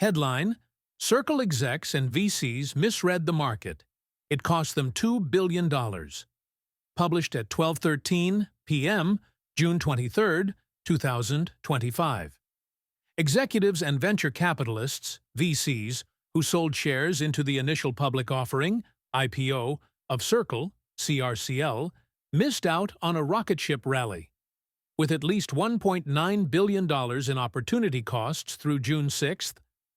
Headline: Circle execs and VCs misread the market. It cost them $2 billion. Published at 12:13 p.m., June 23, 2025. Executives and venture capitalists, VCs, who sold shares into the initial public offering, IPO, of Circle, CRCL, missed out on a rocket ship rally. With at least $1.9 billion in opportunity costs through June 6,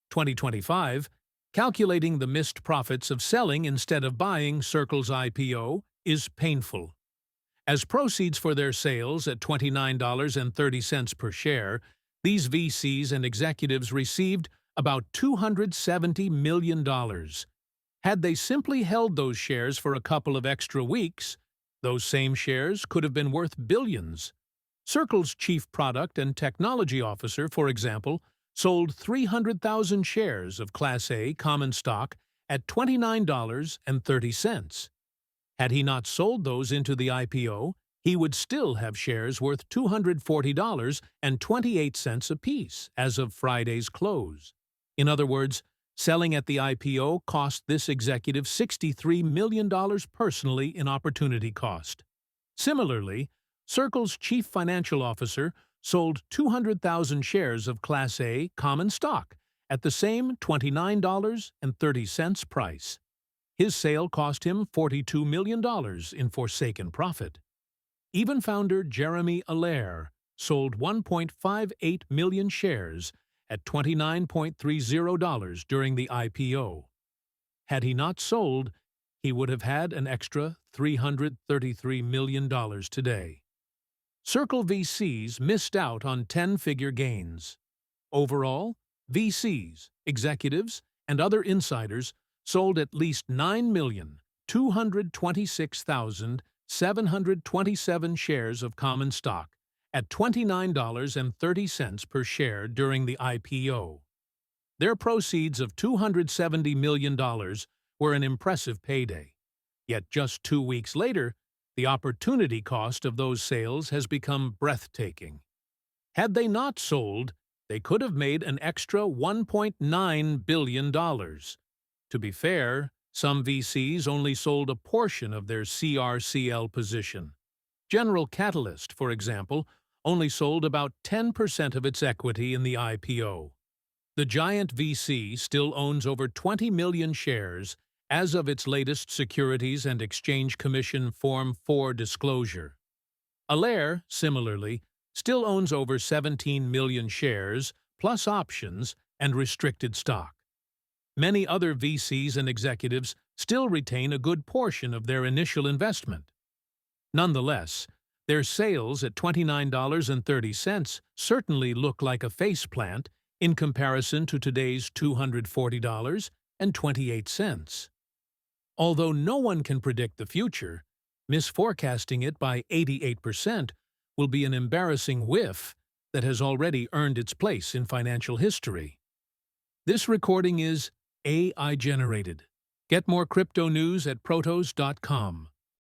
2025, calculating the missed profits of selling instead of buying Circle's IPO is painful. As proceeds for their sales at $29.30 per share, these VCs and executives received about $270 million. Had they simply held those shares for a couple of extra weeks, those same shares could have been worth billions. Circle's chief product and technology officer, for example, sold 300,000 shares of Class A common stock at $29.30. Had he not sold those into the IPO, he would still have shares worth $240.28 apiece as of Friday's close. In other words, selling at the IPO cost this executive $63 million personally in opportunity cost. Similarly, Circle's chief financial officer sold 200,000 shares of Class A common stock at the same $29.30 price. His sale cost him $42 million in forsaken profit. Even founder Jeremy Allaire sold 1.58 million shares at $29.30 during the IPO. Had he not sold, he would have had an extra $333 million today. Circle VCs missed out on 10-figure gains. Overall, VCs, executives, and other insiders sold at least 9,226,727 shares of common stock at $29.30 per share during the IPO. Their proceeds of $270 million were an impressive payday. Yet just 2 weeks later, the opportunity cost of those sales has become breathtaking. Had they not sold, they could have made an extra $1.9 billion. To be fair, some VCs only sold a portion of their CRCL position. General Catalyst, for example, only sold about 10% of its equity in the IPO. The giant VC still owns over 20 million shares as of its latest Securities and Exchange Commission Form 4 disclosure. Allaire, similarly, still owns over 17 million shares, plus options and restricted stock. Many other VCs and executives still retain a good portion of their initial investment. Nonetheless, their sales at $29.30 certainly look like a faceplant in comparison to today's $240.28. Although no one can predict the future, misforecasting it by 88% will be an embarrassing whiff that has already earned its place in financial history. This recording is AI generated. Get more crypto news at protos.com.